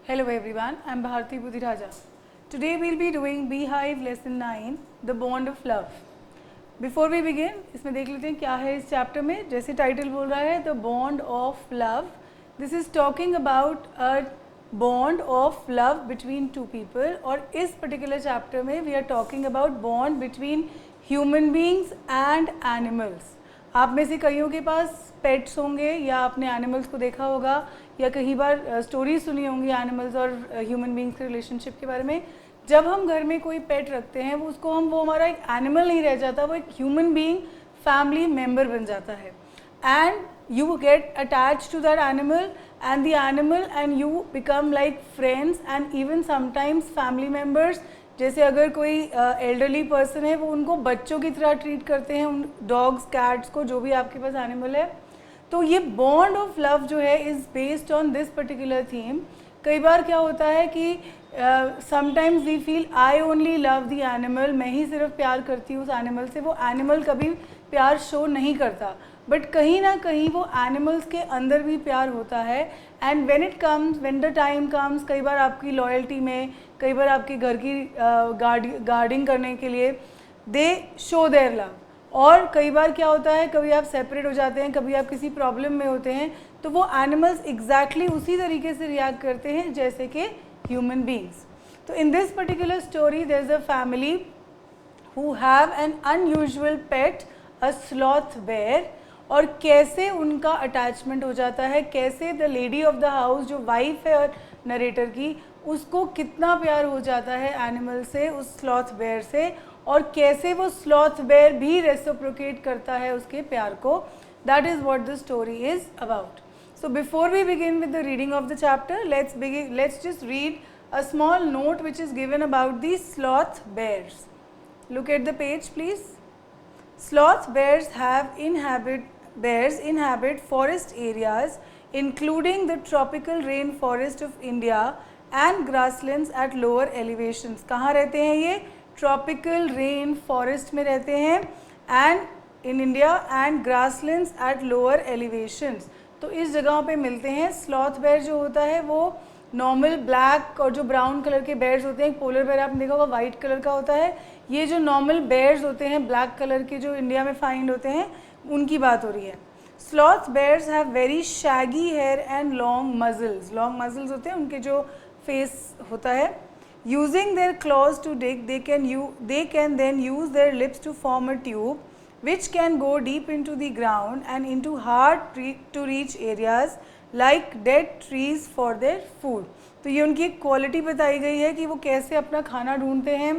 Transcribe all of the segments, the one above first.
Hello everyone, I am Bharti Budhiraja. Today we will be doing Beehive Lesson 9, The Bond of Love. Before we begin, इसमें देख लेते हैं क्या है इस चैप्टर में. जैसे टाइटल बोल रहा है The Bond of Love. This is talking about a bond of love between two people. और इस particular chapter में we are talking about bond between human beings and animals. आप में से कईयों के पास पेट्स होंगे या आपने एनिमल्स को देखा होगा या कई बार स्टोरी सुनी होंगी एनिमल्स और ह्यूमन बींग्स के रिलेशनशिप के बारे में. जब हम घर में कोई पेट रखते हैं वो हमारा एक एनिमल नहीं रह जाता, वो एक ह्यूमन बीइंग फैमिली मेम्बर बन जाता है. And you get attach to that animal and you become like friends and even sometimes family members. जैसे अगर कोई एल्डरली पर्सन है वो उनको बच्चों की तरह ट्रीट करते हैं, उन डॉग्स कैट्स को, जो भी आपके पास एनिमल है. तो ये बॉन्ड ऑफ लव जो है is based on this particular theme. कई बार क्या होता है कि sometimes we feel I only love the animal, मैं ही सिर्फ प्यार करती हूँ उस एनिमल से, वो एनिमल कभी प्यार शो नहीं करता. बट कहीं ना कहीं वो एनिमल्स के अंदर भी प्यार होता है. And when the time comes, कई बार आपकी लॉयल्टी में, कई बार आपके घर की गार्डिंग करने के लिए दे शो देयर लव. और कई बार क्या होता है, कभी आप सेपरेट हो जाते हैं, कभी आप किसी प्रॉब्लम में होते हैं, तो वो एनिमल्स एग्जैक्टली उसी तरीके से रिएक्ट करते हैं जैसे कि ह्यूमन बींग्स. तो in this particular story there is a family who have an unusual pet, a sloth bear. और कैसे उनका अटैचमेंट हो जाता है, कैसे the lady of the house जो वाइफ है और नरेटर की, उसको कितना प्यार हो जाता है एनिमल से, उस स्लॉथ बेयर से, और कैसे वो स्लॉथ बेयर भी रेसिप्रोकेट करता है उसके प्यार को. That is what the story is about. So before we begin with the reading of the chapter, let's just read a small note which is given about the sloth bears. Look at the page please. Sloth bears inhabit forest areas including the tropical rainforest of India and grasslands at lower elevations. कहाँ रहते हैं ये? Tropical rainforest में रहते हैं and in India and grasslands at lower elevations. तो इस जगहों पे मिलते हैं. स्लॉथ बेयर जो होता है वो नॉर्मल ब्लैक और जो ब्राउन कलर के बेयर्स होते हैं, पोलर बेयर आपने देखा होगा वाइट कलर का होता है. ये जो नॉर्मल बेयर्स होते हैं ब्लैक कलर के जो इंडिया में फाइंड होते हैं उनकी बात हो रही है. Sloth bears have very shaggy hair and long muzzles होते हैं उनके जो फेस होता है. Using their claws to dig they can then use their lips to form a tube which can go deep into the ground and into hard to reach areas like dead trees for their food. तो ये उनकी एक quality बताई गई है कि वो कैसे अपना खाना ढूंढते हैं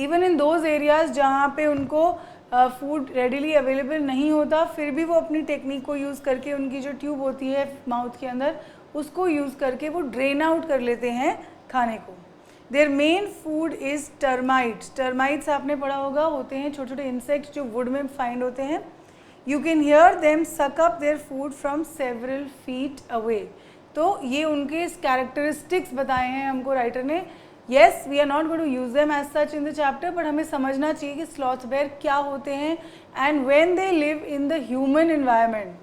इवन इन दोज एरियाज़ जहाँ पे उनको फूड रेडिली अवेलेबल नहीं होता, फिर भी वो अपनी टेक्निक को यूज़ करके उनकी जो ट्यूब होती है माउथ के अंदर उसको यूज़ करके वो ड्रेन आउट कर लेते हैं खाने को. Their main food is termites. Termites आपने पढ़ा होगा, होते हैं छोटे छोटे इंसेक्ट्स जो वुड में फाइंड होते हैं. You can hear them suck up their food from several feet away. तो ये उनके कैरेक्टरिस्टिक्स बताए हैं हमको राइटर ने. Yes, we are not going to use them as such in the chapter, but हमें समझना चाहिए कि स्लॉथ बेयर क्या होते हैं and when they live in the human environment.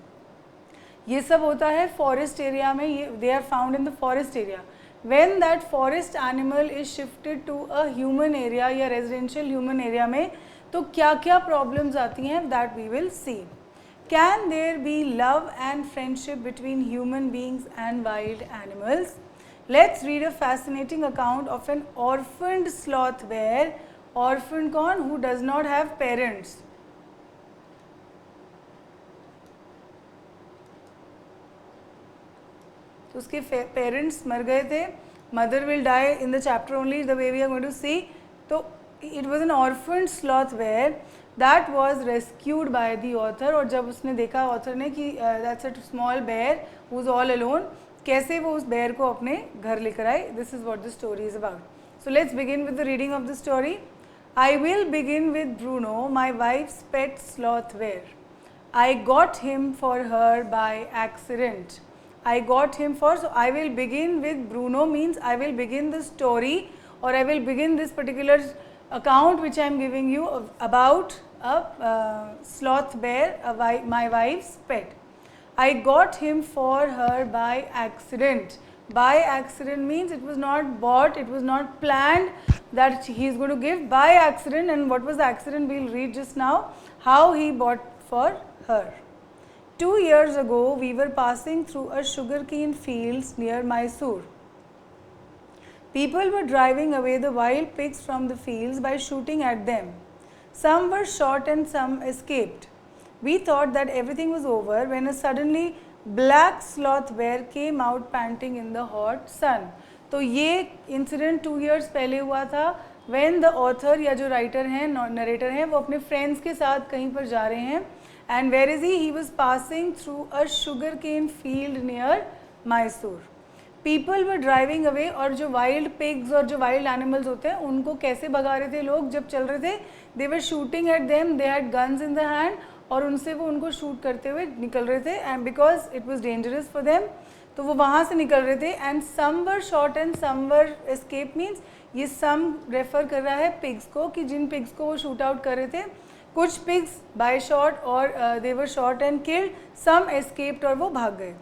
ये सब होता है फॉरेस्ट एरिया में, ये they are found in the forest area. When that forest animal is shifted to a human area या residential human area में, तो क्या क्या problems आती हैं that we will see. Can there be love and friendship between human beings and wild animals? Let's read a fascinating account of an orphaned sloth bear. Orphaned कौन? Who does not have parents. तो उसके parents मर गए थे. Mother will die in the chapter only the way we are going to see. तो it was an orphaned sloth bear that was rescued by the author. और जब उसने देखा ऑथर ने कि that's a small bear who is all alone, कैसे वो उस बेयर को अपने घर लेकर आए. This is what the story is about. So let's begin with the reading of the story. I will begin with Bruno, my wife's pet sloth bear. I got him for her by accident. I got him for, so I will begin with Bruno means I will begin the story or I will begin this particular account which I am giving you about a sloth bear, my wife's pet. I got him for her by accident. By accident means it was not bought, it was not planned that he is going to give. By accident, and what was the accident? We'll read just now how he bought for her. 2 years ago, we were passing through a sugarcane fields near Mysore. People were driving away the wild pigs from the fields by shooting at them. Some were shot and some escaped. We thought that everything was over when a suddenly black sloth bear came out panting in the hot sun. तो ये incident 2 years पहले हुआ था when the author या जो writer हैं narrator हैं वो अपने फ्रेंड्स के साथ कहीं पर जा रहे हैं. And where is he? He was passing through a sugarcane field near Mysore. People were driving away, और जो wild pigs और जो wild animals होते हैं उनको कैसे भगा रहे थे लोग जब चल रहे थे? They were shooting at them, they had guns in the hand, और उनसे वो उनको शूट करते हुए निकल रहे थे. And because it was dangerous for them, तो वो वहाँ से निकल रहे थे. And some were shot and some were escaped means ये some रेफ़र कर रहा है पिग्स को कि जिन पिग्स को वो शूट आउट कर रहे थे. कुछ पिग्स बाय शॉट और they were shot and killed, some escaped और वो भाग गए.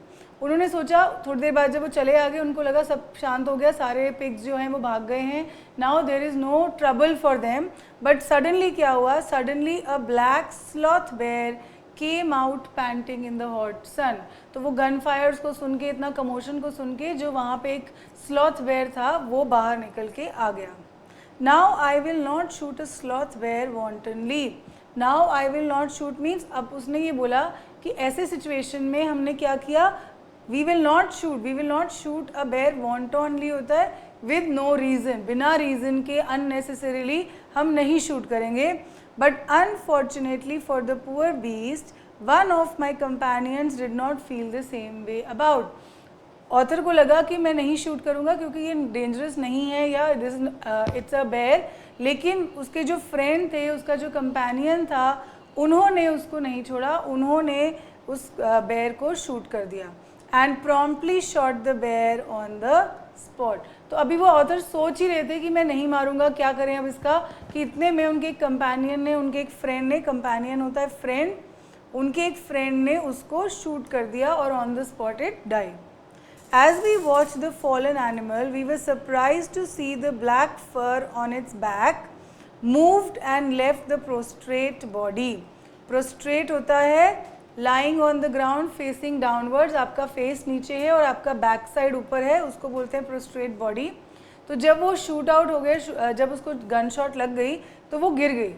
उन्होंने सोचा थोड़ी देर बाद जब वो चले आ गए उनको लगा सब शांत हो गया, सारे पिग्स जो हैं वो भाग गए हैं, now there is no trouble for them. But suddenly क्या हुआ? Suddenly a black sloth bear came out panting in the hot sun. तो वो गन फायर्स को सुन के, इतना कमोशन को सुन के, जो वहाँ पे एक स्लॉथ बेयर था वो बाहर निकल के आ गया. Now I will not shoot a sloth bear wantonly. Now I will not shoot means अब उसने ये बोला कि ऐसे सिचुएशन में हमने क्या किया, we will not shoot a bear. Wantonly होता है विद नो रीज़न, बिना रीज़न के अननेसेसरीली हम नहीं शूट करेंगे. But unfortunately for the poor beast one of my companions did not feel the same way about. Author को लगा कि मैं नहीं शूट करूँगा क्योंकि ये डेंजरस नहीं है या इट्स अ बेयर, लेकिन उसके जो फ्रेंड थे, उसका जो कंपेनियन था, उन्होंने उसको नहीं छोड़ा, उन्होंने उस बेयर को शूट कर दिया. And promptly shot the bear on the spot. तो अभी वो ऑथर सोच ही रहे थे कि मैं नहीं मारूंगा, क्या करें अब इसका, कि इतने में उनके एक कंपेनियन ने, उनके एक फ्रेंड ने, कंपेनियन होता है फ्रेंड, उनके एक फ्रेंड ने उसको शूट कर दिया और on the spot it died. As we watched the fallen animal, we were surprised to see the black fur on its back moved and left the prostrate body. Prostrate होता है lying on the ground facing downwards. आपका face नीचे है और आपका back side ऊपर है, उसको बोलते हैं prostrate body. तो जब वो shoot out हो गए, जब उसको gun shot लग गई तो वो गिर गई.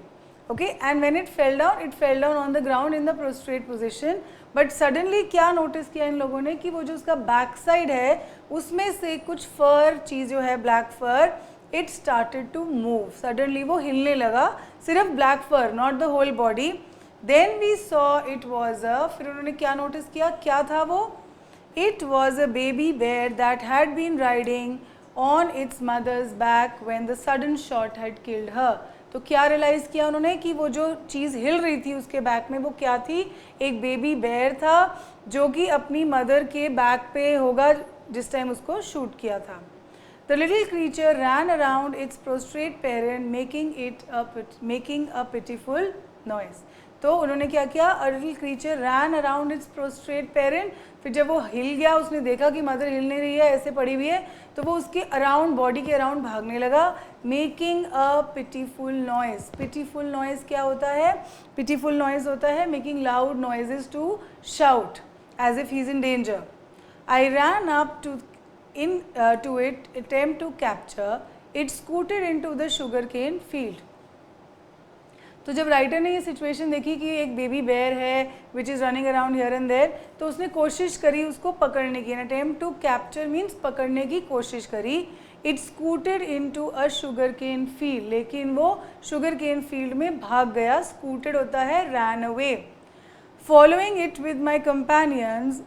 Okay, and when it fell down on the ground in the prostrate position. But suddenly क्या नोटिस किया इन लोगों ने कि वो जो उसका बैक साइड है उसमें से कुछ फर चीज़ जो है, black fur, it started to move. Suddenly वो हिलने लगा, सिर्फ black fur, not the whole body. Then we saw it was a, फिर उन्होंने क्या नोटिस किया, क्या था वो? It was a baby bear that had been riding on its mother's back when the sudden shot had killed her. तो क्या realise किया उन्होंने कि वो जो चीज़ हिल रही थी उसके बैक में वो क्या थी? एक बेबी बेयर था जो कि अपनी मदर के बैक पे होगा जिस टाइम उसको शूट किया था. The little creature ran around its prostrate parent making a pitiful noise. तो उन्होंने क्या किया? A little creature ran around its prostrate parent. फिर जब वो हिल गया, उसने देखा कि मदर हिल नहीं रही है, ऐसे पड़ी हुई है, तो वो उसके अराउंड, बॉडी के अराउंड भागने लगा. Making a pitiful noise. Pitiful noise क्या होता है? पिटीफुल नॉइस होता है making loud noises to shout as if he is in danger. I ran up to it attempt to capture it scooted into the sugarcane field. तो जब writer ने ये situation देखी कि एक बेबी बेयर है which is running around here and there, तो उसने कोशिश करी उसको पकड़ने की. अटेम्प्ट टू कैप्चर मीन्स पकड़ने की कोशिश करी. It scooted into a sugar cane field, लेकिन वो शुगर केन फील्ड में भाग गया. स्कूटेड होता है ran away. Following it with my companions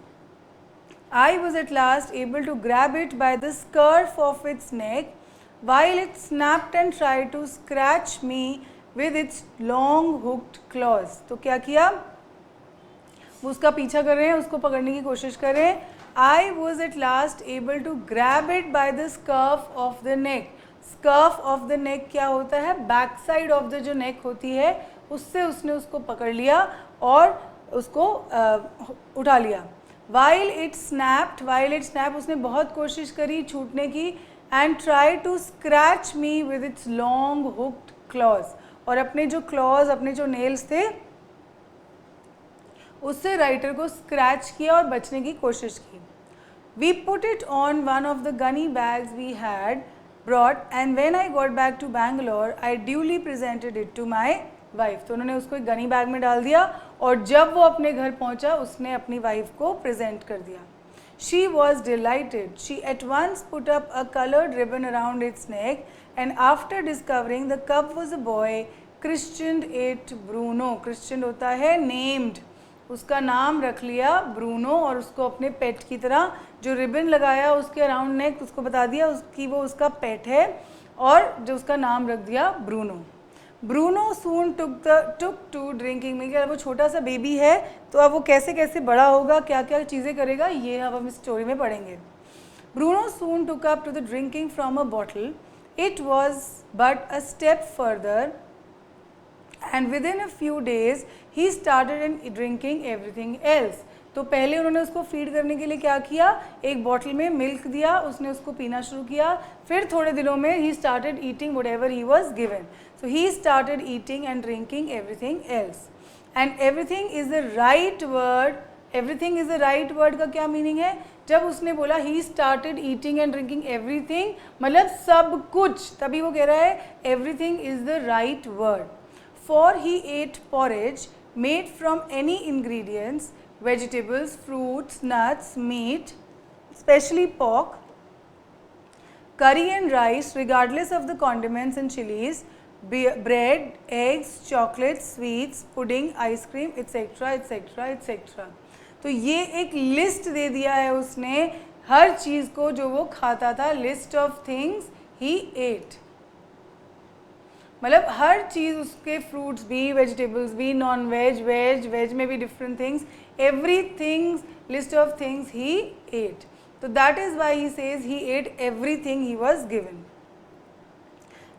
I was at last able to grab it by the scruff of its neck while it snapped and tried to scratch me with its long hooked claws. तो क्या किया? वो उसका पीछा कर रहे हैं, उसको पकड़ने की कोशिश कर रहे हैं. I was at last able to grab it by the scruff of the neck. Scruff of the neck क्या होता है? बैक साइड ऑफ द जो नेक होती है उससे उसने उसको पकड़ लिया और उसको उठा लिया. वाइल इट स्नैप्ड, उसने बहुत कोशिश करी छूटने की, and try to scratch me with its long hooked claws, और अपने जो क्लॉज, अपने जो नेल्स थे उससे राइटर को स्क्रैच किया और बचने की कोशिश की. We put it on one of the gunny bags we had brought, and when I got back to Bangalore I duly presented it to my wife. तो उन्होंने उसको एक गनी बैग में डाल दिया और जब वो अपने घर पहुंचा उसने अपनी वाइफ को प्रेजेंट कर दिया. She was delighted. She at once put up a coloured ribbon around its neck, and after discovering the cub was a boy, christened it Bruno. Christen होता है नेम्ड, उसका नाम रख लिया ब्रूनो, और उसको अपने पेट की तरह जो रिबन लगाया उसके अराउंड नेक, उसको बता दिया उसकी वो उसका पेट है, और जो उसका नाम रख दिया ब्रूनो. Bruno soon took to drinking milk. वो छोटा सा बेबी है तो अब वो कैसे कैसे बड़ा होगा, क्या क्या चीज़ें करेगा, ये अब हम इस स्टोरी में पढ़ेंगे. Bruno soon took up to the drinking from a bottle. It was but a step further, and within a few days he started in drinking everything else. तो पहले उन्होंने उसको फीड करने के लिए क्या किया, एक बॉटल में मिल्क दिया, उसने उसको पीना शुरू किया. फिर थोड़े दिनों में he started eating whatever he was given. So he started eating and drinking everything else. And everything is the right word. Everything is the right word का क्या मीनिंग है, जब उसने बोला he started eating and drinking everything, मतलब सब कुछ, तभी वो कह रहा है everything is the right word. For he ate porridge made from any ingredients, vegetables, fruits, nuts, meat, especially pork, curry and rice, regardless of the condiments and chilies, bread, eggs, chocolates, sweets, pudding, ice cream, etc., etc., etc. तो ये एक list दे दिया है उसने हर चीज़ को जो वो खाता था. List of things he ate, मतलब हर चीज़ उसके, फ्रूट्स भी, वेजिटेबल्स भी, नॉन वेज, वेज में भी different things, every things, list of things he ate. तो that is why he says he ate every thing he was given.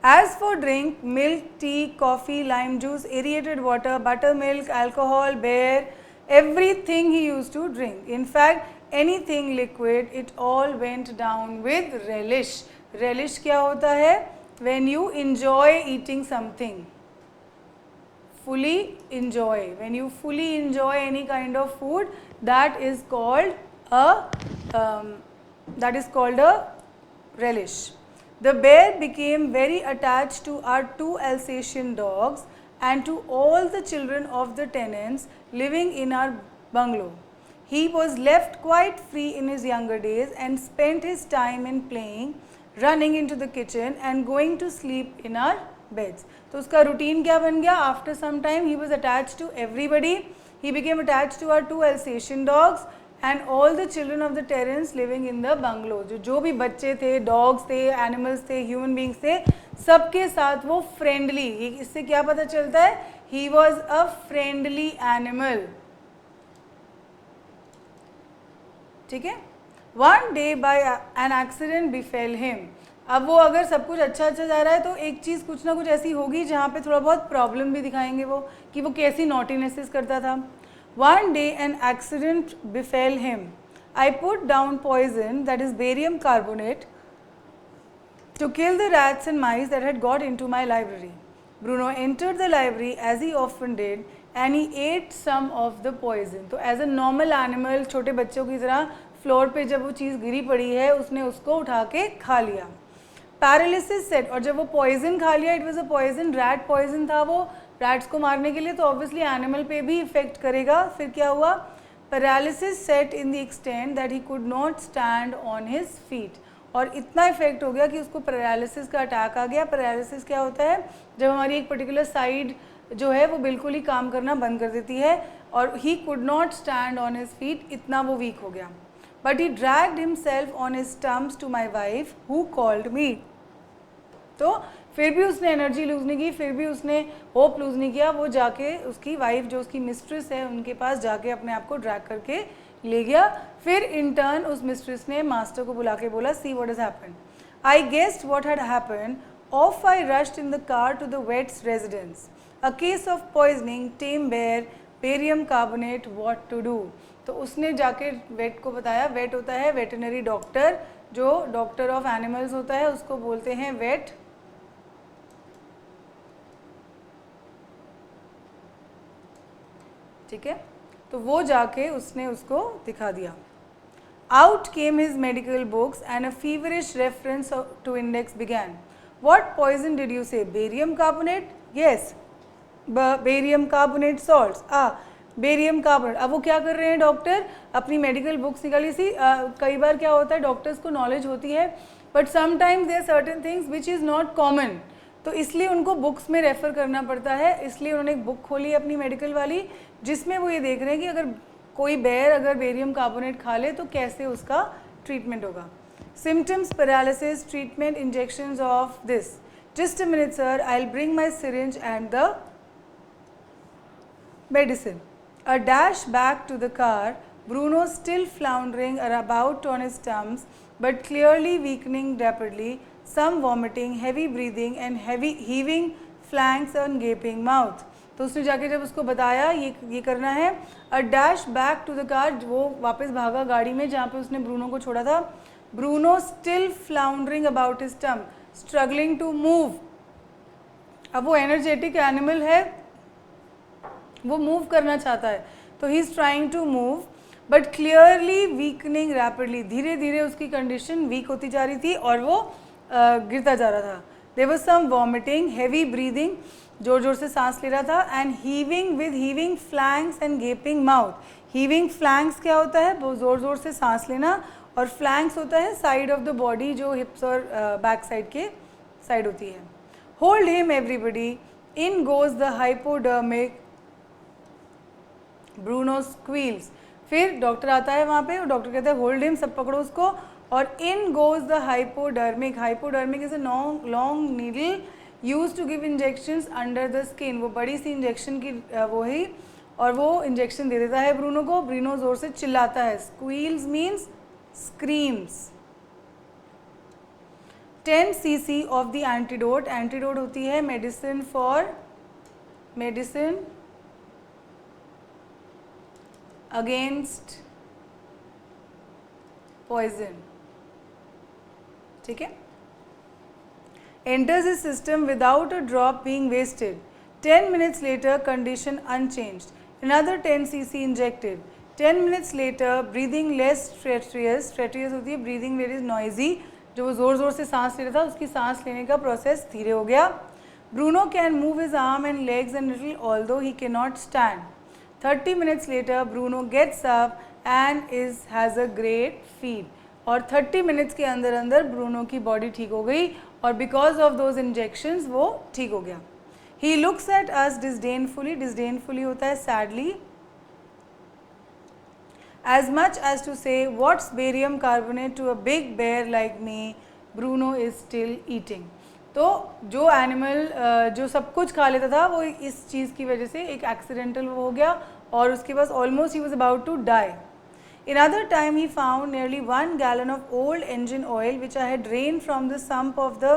As for drink, milk, tea, coffee, lime juice, aerated water, butter milk, alcohol, beer, everything he used to drink. In fact, anything liquid, it all went down with relish. Relish क्या होता है? When you enjoy eating something, fully enjoy. When you fully enjoy any kind of food, that is called a relish. The bear became very attached to our two Alsatian dogs and to all the children of the tenants living in our bungalow. He was left quite free in his younger days and spent his time in playing, running into the kitchen and going to sleep in our beds. तो उसका routine क्या बन गया? After some time he was attached to everybody. He became attached to our two Alsatian dogs and all the children of the tenants living in the bungalow. जो भी बच्चे थे, dogs थे, animals थे, human beings थे, सबके साथ वो फ्रेंडली. इससे क्या पता चलता है? He was a friendly animal. ठीक है. One day by an accident befell him. अब वो अगर सब कुछ अच्छा अच्छा जा रहा है तो एक चीज़ कुछ ना कुछ ऐसी होगी जहाँ पे थोड़ा बहुत प्रॉब्लम भी दिखाएंगे वो कि वो कैसी नॉटीनेसेस करता था. One day an accident befell him. I put down poison, that is barium carbonate, to kill the rats and mice that had got into my library. Bruno entered the library as he often did and he ate some of the poison. तो as a normal animal, छोटे बच्चों की तरह floor पे जब वो चीज़ गिरी पड़ी है उसने उसको उठा के खा लिया. पैरालिसिस सेट, और जब वो पॉइजन खा लिया, it was a poison, rat poison था वो, रैट्स को मारने के लिए, तो ऑब्वियसली एनिमल पे भी इफेक्ट करेगा. फिर क्या हुआ? Paralysis set in the extent that he could not stand on his feet. और इतना इफेक्ट हो गया कि उसको पैरालिसिस का अटैक आ गया. पैरालिसिस क्या होता है? जब हमारी एक पर्टिकुलर साइड जो है वो बिल्कुल ही काम करना बंद कर देती है. और he could not stand on his feet, इतना वो वीक हो गया. But he dragged himself on his stumps to my wife who called me. तो फिर भी उसने एनर्जी लूज़ नहीं की, फिर भी उसने होप लूज़ नहीं किया. वो जाके उसकी वाइफ जो उसकी मिस्ट्रेस है उनके पास जाके अपने आप को ड्रैग करके ले गया. फिर इन टर्न उस मिस्ट्रेस ने मास्टर को बुला के बोला, see what has happened. I guessed what had happened. Off I rushed in the car to the vet's residence. A case of poisoning, tame bear, barium carbonate what to do. तो उसने जाके vet को बताया, vet होता है veterinary doctor, जो doctor of animals होता है उसको बोलते हैं वेट। ठीक है, तो वो जाके उसने उसको दिखा दिया। Out came his medical books and a feverish reference to index began. What poison did you say? Barium carbonate? Yes. Barium carbonate salts. Barium carbonate. अब वो क्या कर रहे हैं डॉक्टर, अपनी मेडिकल बुक्स निकाली सी। कई बार क्या होता है डॉक्टर्स को नॉलेज होती है but sometimes there certain things which is not common, तो इसलिए उनको बुक्स में रेफ़र करना पड़ता है। इसलिए उन्होंने एक बुक खोली अपनी मेडिकल वाली, जिसमें वो ये देख रहे हैं कि अगर कोई बेर अगर बेरियम कार्बोनेट खा ले तो कैसे उसका ट्रीटमेंट होगा। Symptoms, paralysis, treatment, injections of this. Just a minute sir, I will bring my syringe and the medicine. A dash back to the car, Bruno still floundering about on his stumps but clearly weakening rapidly, some vomiting, heavy breathing and heavy heaving flanks and gaping mouth. तो उसने जाके जब उसको बताया ये करना है, a dash back to the car, वो वापस भागा गाड़ी में जहाँ पे उसने ब्रूनो को छोड़ा था। Bruno still floundering about his stump, struggling to move. अब वो एनर्जेटिक एनिमल है, वो मूव करना चाहता है, तो he is trying to move but clearly weakening rapidly, धीरे धीरे उसकी कंडीशन वीक होती जा रही थी और वो गिरता जा रहा था। There was some vomiting, heavy breathing, जोर जोर से सांस ले रहा था, and heaving with heaving flanks and gaping mouth. Heaving flanks क्या होता है, वो जोर जोर से सांस लेना, और फ्लैंक्स होता है साइड ऑफ द बॉडी, जो हिप्स और बैक साइड के साइड होती है। Hold him everybody, in goes the hypodermic, Bruno squeals. फिर डॉक्टर आता है वहाँ पे और डॉक्टर कहते हैं होल्ड हिम, सब पकड़ो उसको, और in goes the hypodermic. Hypodermic is a long needle use to give injections under the skin. वो बड़ी सी इंजेक्शन की वो ही, और वो इंजेक्शन दे देता है ब्रूनो को। ब्रूनो जोर से चिल्लाता है, squeals means screams. 10 cc of the antidote, antidote होती है medicine for, medicine against poison. ठीक है, enters his system without a drop being wasted. 10 minutes later, condition unchanged. Another 10 cc injected. 10 minutes later, breathing less stertorous. Stertorous होती है breathing very noisy, जो वो ज़ोर ज़ोर से सांस ले रहा था, उसकी सांस लेने का प्रोसेस धीरे हो गया। Bruno can move his arm and legs a little, although he cannot stand. 30 minutes later, Bruno gets up and has a great feed. और 30 मिनट्स के अंदर अंदर ब्रूनो की बॉडी ठीक हो गई, और बिकॉज ऑफ दोज इंजेक्शंस वो ठीक हो गया। He looks at us डिसडेनफुली, disdainfully होता है sadly, as much as to say what's barium carbonate to a big bear like me, Bruno is still eating. तो जो एनिमल जो सब कुछ खा लेता था, वो इस चीज़ की वजह से एक एक्सीडेंटल वो हो गया, और उसके पास almost he was about to die. Another time he found nearly 1 gallon of old engine oil which I had drained from the sump of the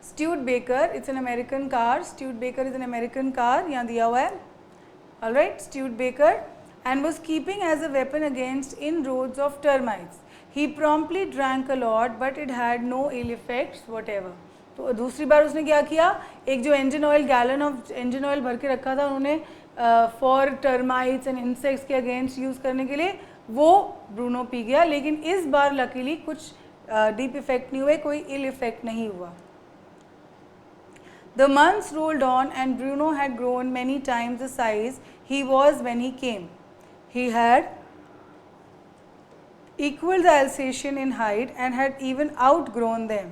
Studebaker. It's an American car. Studebaker is an American car. यहाँ दिया हुआ है. All right, Studebaker, and was keeping as a weapon against inroads of termites. He promptly drank a lot, but it had no ill effects whatever. तो दूसरी बार उसने क्या किया, एक जो engine oil, gallon of engine oil भर के रखा था उन्होंने फॉर टर्माइट्स एंड इंसेक्ट्स के अगेंस्ट यूज़ करने के लिए, वो ब्रूनो पी गया, लेकिन इस बार लकीली कुछ डीप इफेक्ट नहीं हुए, कोई इल इफेक्ट नहीं हुआ। The months rolled on and Bruno had grown many times the size he was when he came. He had equaled the Alsatian in height and had even outgrown them,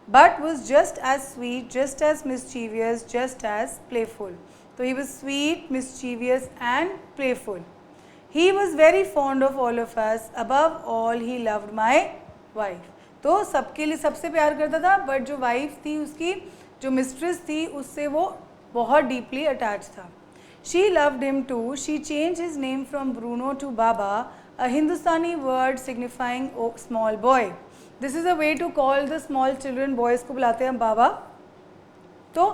but was just as sweet, just as mischievous, just as playful. So he was sweet, mischievous and playful. He was very fond of all of us. Above all, he loved my wife. तो सबके लिए सबसे प्यार करता था, but जो wife थी उसकी, जो मिस्ट्रेस थी, उससे वो बहुत डीपली अटैच था। She loved him too. She changed his name from Bruno to Baba, a Hindustani word signifying small boy. This is a way to call the small children, boys को बुलाते हैं बाबा। तो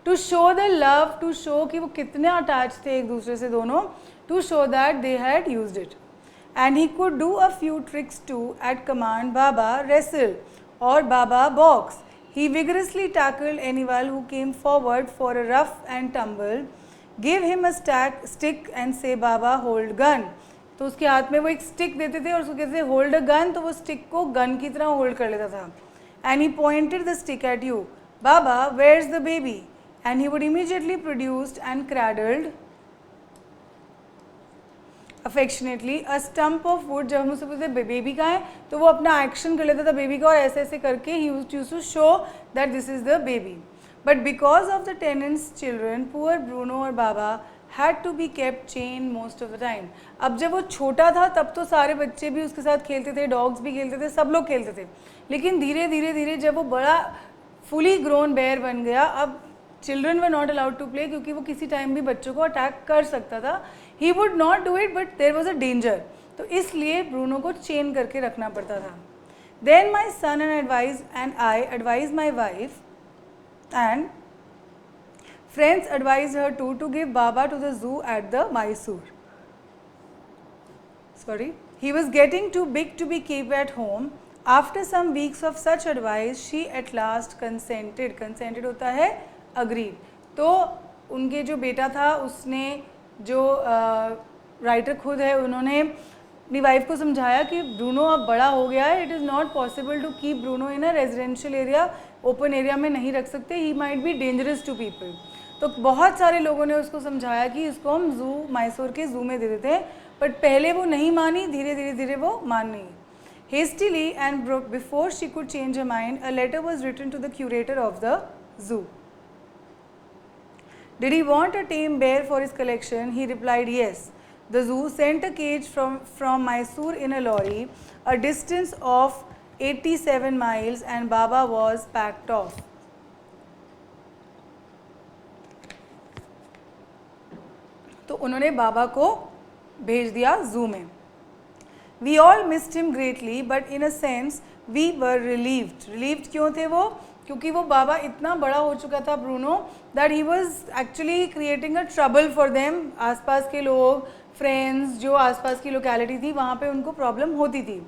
to show the love, to show कि वो कितने attach थे एक दूसरे से दोनों, to show that they had used it. And he could do a few tricks too at command. Baba wrestle or Baba box. He vigorously tackled anyone who came forward for a rough and tumble. Give him a stick and say Baba hold gun. तो उसके हाथ में वो एक stick देते थे और उसको कहते थे होल्ड अ गन, तो वो स्टिक को गन की तरह होल्ड कर लेता था. And he pointed the stick at you. Baba where's the baby. And he would immediately produced and cradled affectionately a stump of wood. जब हम उससे पूछते बेबी कहाँ है तो वो अपना एक्शन कर लेता था बेबी का और ऐसे ऐसे करके he used to show that this is the baby. But because of the tenants children poor Bruno और Baba had to be kept chain most of the time. अब जब वो छोटा था तब तो सारे बच्चे भी उसके साथ खेलते थे, डॉग्स भी खेलते थे, सब लोग खेलते थे. लेकिन धीरे धीरे धीरे जब वो बड़ा फुली ग्रोन बेयर बन गया, अब children were not allowed to play क्योंकि वो किसी टाइम भी बच्चों को अटैक कर सकता था. He would not do it but there was a danger. तो इसलिए ब्रूनो को चेन करके रखना पड़ता था. Then my son and I advise my wife and friends advised her too to give Baba to the zoo at the Mysore. He was getting too big to be kept at home. After some weeks of such advice, she at last consented. Consented होता है agreed. तो उनके जो बेटा था उसने, जो writer खुद है, उन्होंने अपनी वाइफ को समझाया कि ब्रूनो अब बड़ा हो गया है, it is not possible to keep Bruno in a residential area, open area में नहीं रख सकते, he might be dangerous to people. तो बहुत सारे लोगों ने उसको समझाया कि इसको हम जू, मैसूर के जू में दे देते हैं, बट पहले वो नहीं मानी, धीरे धीरे धीरे वो मान गई. Hastily and before she could change her mind a letter was written to the curator of the zoo. Did he want a tame bear for his collection? He replied yes. The zoo sent a cage from Mysore in a lorry, a distance of 87 miles, and Baba was packed off. तो उन्होंने बाबा को भेज दिया जू में. We all missed him greatly, but in a sense we were relieved. Relieved क्यों थे वो? क्योंकि वो बाबा इतना बड़ा हो चुका था Bruno, that he was actually creating a trouble for them. आसपास के लोग, फ्रेंड्स, जो आसपास की लोकेलिटी थी वहाँ पे उनको प्रॉब्लम होती थी.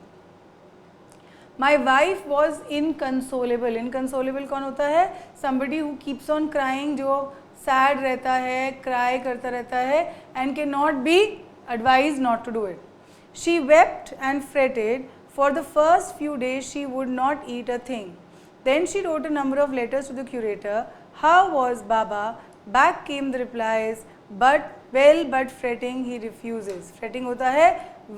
My wife was इनकंसोलेबल. इनकंसोलेबल कौन होता है? Somebody who keeps on crying, जो सैड रहता है, क्राई करता रहता है, and can not be advise not to do it. She wept and fretted. For the first few days she would not eat a thing. Then she wrote a number of letters to the curator. How was Baba? Back came the replies. But fretting, he refuses. Fretting होता है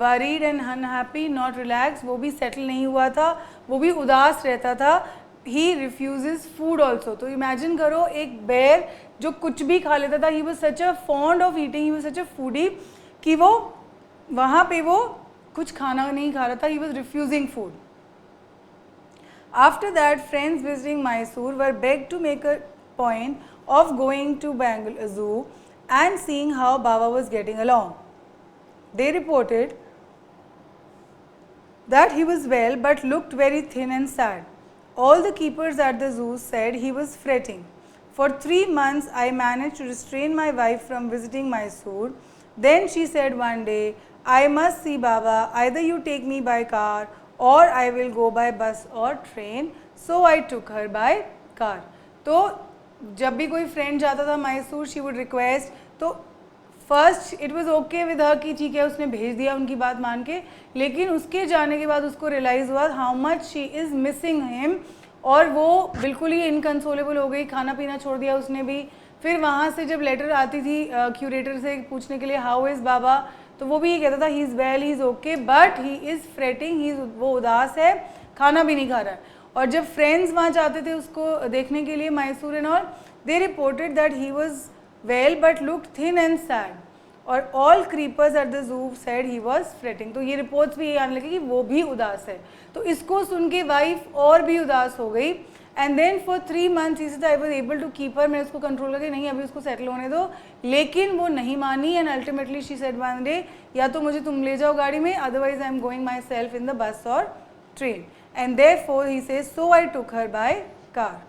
worried and unhappy, not relaxed. वो भी settle नहीं हुआ था, वो भी उदास रहता था. He refuses food also. तो imagine करो एक bear जो कुछ भी खा लेता था. He was such a fond of eating. He was such a foodie कि वो वहाँ पे वो कुछ खाना नहीं खा रहा था. He was refusing food. After that, friends visiting Mysore were begged to make a point of going to Bengal Zoo and seeing how Baba was getting along. They reported that he was well but looked very thin and sad. All the keepers at the zoo said he was fretting. For 3 months, I managed to restrain my wife from visiting Mysore. Then she said one day, I must see Baba. Either you take me by car or I will go by bus or train. So I took her by car. तो जब भी कोई friend जाता था Mysore, she would request. तो first it was okay with her कि ठीक है, उसने भेज दिया उनकी बात मान के, लेकिन उसके जाने के बाद उसको रियलाइज़ हुआ how much she is missing him, और वो बिल्कुल ही इनकंसोलेबल हो गई. खाना पीना छोड़ दिया उसने भी. फिर वहाँ से जब लेटर आती थी क्यूरेटर से पूछने के लिए हाउ इज़ बाबा, तो वो भी ये कहता था he is well, he is okay, but he is fretting, वो उदास है, खाना भी नहीं खा रहा है. और जब फ्रेंड्स वहाँ जाते थे उसको देखने के लिए Mysore and all, they reported that he was well but looked thin and sad, और all creepers at the zoo said he was fretting. तो ये रिपोर्ट्स भी ये आने लगे कि वो भी उदास है. तो इसको सुन के वाइफ और भी उदास हो गई. एंड देन फॉर 3 months इसी I was able to keep her. मैं उसको कंट्रोल करके नहीं अभी उसको सेटल होने दो, लेकिन वो नहीं मानी. And ultimately she said one day, या तो मुझे तुम ले जाओ गाड़ी में, otherwise I am going my self in the bus और train. And therefore he says, so I took her by car.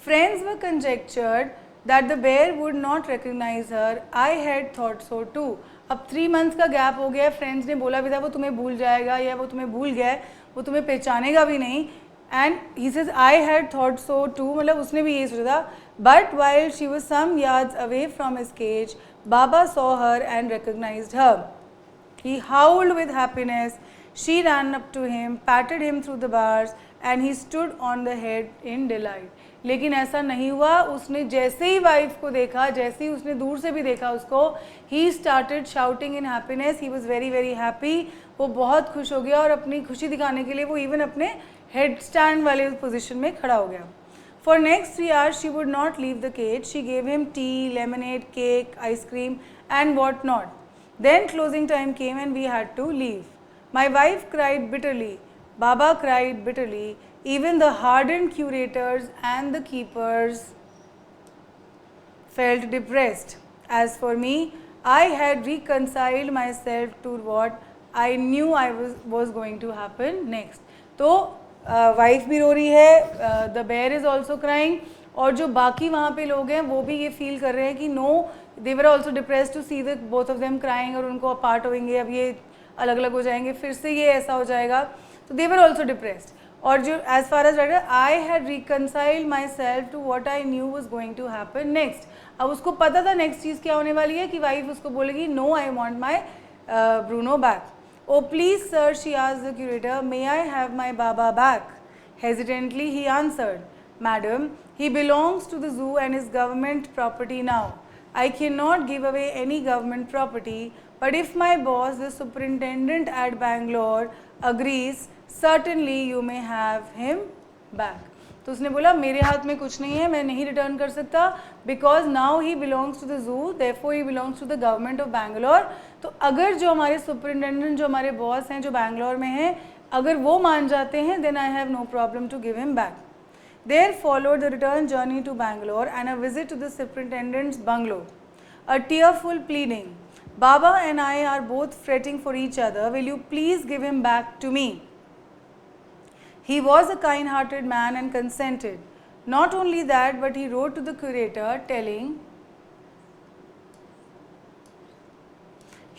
Friends were conjectured that the bear would not recognize her. I had thought so too. अब 3 months का gap हो गया है, friends ने बोला भी था वो तुम्हें भूल जाएगा या वो तुम्हें भूल गया है, वो तुम्हें पहचानेगा भी नहीं. And he says I had thought so too, मतलब उसने भी यही सोचा था. But while she was some yards away from his cage, Baba saw her and recognized her. He howled with happiness. She ran up to him, patted him through the bars, and he stood on the head in delight. लेकिन ऐसा नहीं हुआ. उसने जैसे ही wife को देखा, जैसे ही उसने दूर से भी देखा उसको, he started shouting in happiness. He was very very happy. वो बहुत खुश हो गया और अपनी खुशी दिखाने के लिए वो इवन अपने हेड स्टैंड वाले पोजीशन में खड़ा हो गया. For next 3 hours she would not leave the cage. She gave him tea, lemonade, cake, ice cream, and what not. Then closing time came and we had to leave. My wife cried bitterly. Baba cried bitterly. Even the hardened curators and the keepers felt depressed. As for me, I had reconciled myself to what I knew was going to happen next. तो wife भी रो रही है, the bear is also crying, और जो बाकी वहाँ पे लोग हैं वो भी ये फील कर रहे हैं कि no, they were also depressed to see the both of them crying, और उनको अपार्ट होंगे, अब ये अलग अलग हो जाएंगे, फिर से ये ऐसा हो जाएगा. तो दे वर ऑल्सो डिप्रेस्ड. और जो as far as writer, I had reconciled myself to what I knew was going to happen next. अब उसको पता था नेक्स्ट चीज़ क्या होने वाली है, कि वाइफ उसको बोलेगी no I want my Bruno back. Oh please sir, she asked the curator, may I have my Baba back? Hesitantly he answered, Madam, he belongs to the zoo and is government property now. I cannot give away any government property, but if my boss, the superintendent at Bangalore, agrees, certainly you may have him back. तो उसने बोला मेरे हाथ में कुछ नहीं है, मैं नहीं रिटर्न कर सकता, because now he belongs to the zoo, therefore he belongs to the government of Bangalore. तो अगर जो हमारे सुपरिटेंडेंट, जो हमारे बॉस हैं, जो बैंगलोर में हैं, अगर वो मान जाते हैं, then I have no problem to give him back. There followed the return journey to Bangalore and a visit to the superintendent's bungalow. A tearful pleading, Baba and I are both fretting for each other, will you please give him back to me. He was a kind-hearted man and consented. Not only that, but he wrote to the curator telling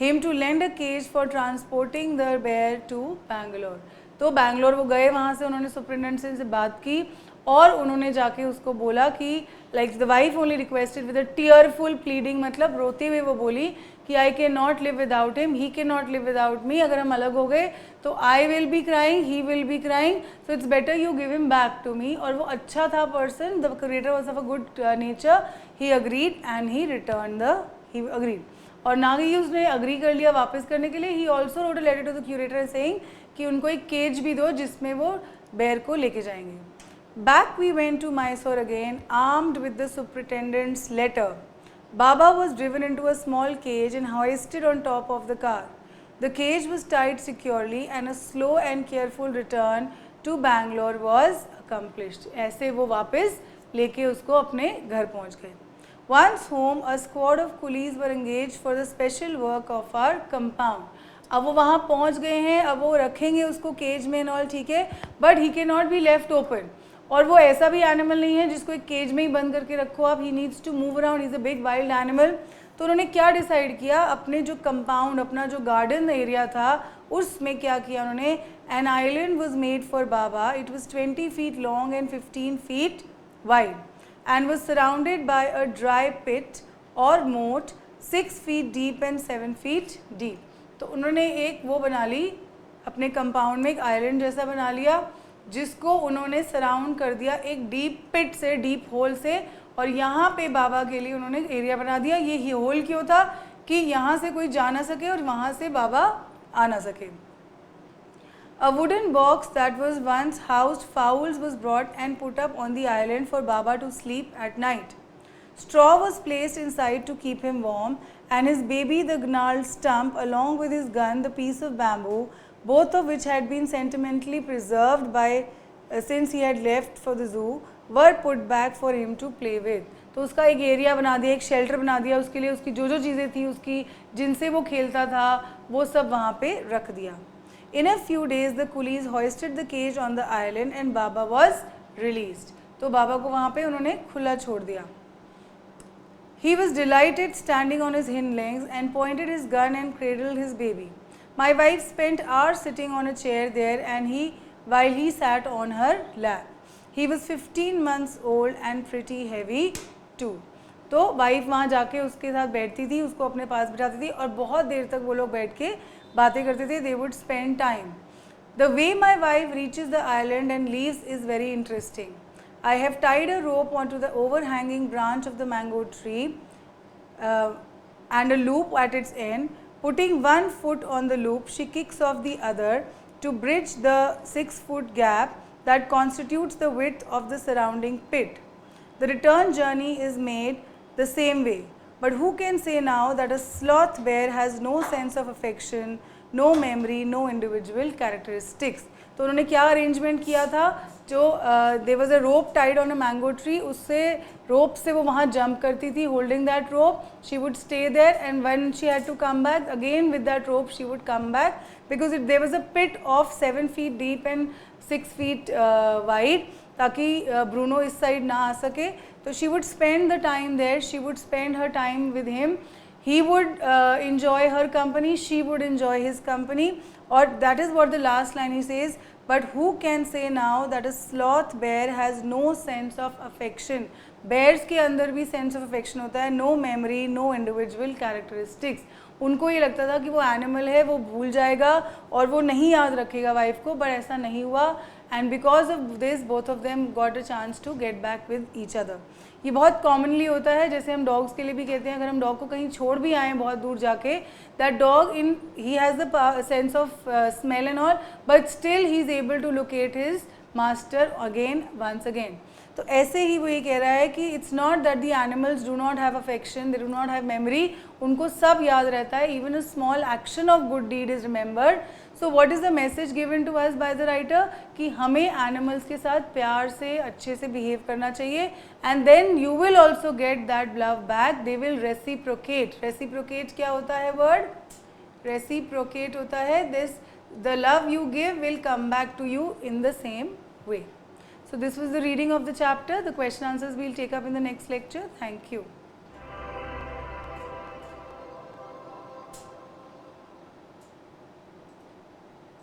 him to lend a cage for transporting the bear to Bangalore. तो बैंगलोर वो गए, वहाँ से उन्होंने superintendent से बात की और उन्होंने जाके उसको बोला कि like the wife only requested with a tearful pleading, मतलब रोते हुए वो बोली कि I can not live without him, he can not live without me. अगर हम अलग हो गए तो I will be crying, he will be crying, so it's better you give him back to me. और वो अच्छा था person, the creator was of a good nature. He agreed and he return he agreed. और ना ही उसने agree कर लिया वापस करने के लिए. He also wrote a letter to the curator saying कि उनको एक केज भी दो जिसमें वो बेयर को लेके जाएंगे. Back we went to Mysore again, armed with the superintendent's letter. Baba was driven into a small cage and hoisted on top of the car. The cage was tied securely and a slow and careful return to Bangalore was accomplished. ऐसे वो वापस लेके उसको अपने घर पहुंच गए. Once home, a squad of coolies were engaged for the special work of our compound. अब वो वहाँ पहुँच गए हैं, अब वो रखेंगे उसको केज में और ठीक है, but he can not be left open. और वो ऐसा भी एनिमल नहीं है जिसको एक केज में ही बंद करके रखो आप. He needs to move around, is a big wild animal. तो उन्होंने क्या डिसाइड किया, अपने जो कंपाउंड, अपना जो गार्डन एरिया था उसमें क्या किया उन्होंने, an island was made for Baba. It was 20 feet long and 15 feet wide and was surrounded by a dry pit और moat 6 feet deep and 7 feet deep. तो उन्होंने एक वो बना ली अपने कंपाउंड में, एक आइलैंड जैसा बना लिया जिसको उन्होंने सराउंड कर दिया एक डीप पिट से, डीप होल से. और यहाँ पे बाबा के लिए उन्होंने एरिया बना दिया. ये होल क्यों था, कि यहाँ से कोई जा ना सके और वहाँ से बाबा आ ना सके. A wooden box that was once housed fowls was brought and put up on the island for Baba to sleep at night. Straw was placed inside to keep him warm, and his baby, the gnarled stump, along with his gun, the piece of bamboo, both of which had been sentimentally preserved by since he had left for the zoo, were put back for him to play with. तो उसका एक area बना दिया, एक shelter बना दिया उसके लिए, उसकी जो जो चीज़ें थी उसकी, जिनसे वो खेलता था, वो सब वहाँ पे रख दिया. In a few days, the coolies hoisted the cage on the island and Baba was released. तो बाबा को वहाँ पे उन्होंने खुला छोड़ दिया. He was delighted, standing on his hind legs, and pointed his gun and cradled his baby. My wife spent hours sitting on a chair there, and while he sat on her lap. He was 15 months old and pretty heavy too. तो wife वहाँ जाके उसके साथ बैठती थी, उसको अपने पास बिठाती थी और बहुत देर तक वो लोग बैठ के बातें करते थे. They would spend time. The way my wife reaches the island and leaves is very interesting. I have tied a rope onto the overhanging branch of the mango tree and a loop at its end. Putting one foot on the loop, she kicks off the other to bridge the 6-foot gap that constitutes the width of the surrounding pit. The return journey is made the same way. But who can say now that a sloth bear has no sense of affection, no memory, no individual characteristics? तो उन्होंने क्या arrangement किया था, जो there was a rope tied on a mango tree, उससे rope से वो वहाँ जंप करती थी, holding that rope. She would stay there and when she had to come back again with that rope she would come back because there was a pit of 7 feet deep and 6 feet wide, ताकि ब्रूनो इस side ना आ सके. तो she would spend the time there, she would spend her time with him. He would enjoy her company, she would enjoy his company, or that is what the last line he says. But who can say now that a sloth bear has no sense of affection? Bears के अंदर भी sense of affection होता है, no memory, no individual characteristics. उनको ये लगता था कि वो एनिमल है, वो भूल जाएगा और वो नहीं याद रखेगा वाइफ को, but ऐसा नहीं हुआ. And because of this, both of them got a chance to get back with each other. ये बहुत कॉमनली होता है, जैसे हम डॉग्स के लिए भी कहते हैं, अगर हम डॉग को कहीं छोड़ भी आएँ बहुत दूर जाके, that dog he has the sense of smell and all, but still he is able to locate his master again once again. तो ऐसे ही वो ये कह रहा है कि it's not that the animals do not have affection, they do not have memory, उनको सब याद रहता है. Even a small action of good deed is remembered. So what is the message given to us by the writer, कि हमें animals के साथ प्यार से अच्छे से बिहेव करना चाहिए, and then you will also get that love back. They will reciprocate. Reciprocate क्या होता है वर्ड? रेसिप्रोकेट होता है this, the love you give will come back to you in the same way. So this was the reading of the chapter. The question answers we'll take up in the next lecture. Thank you.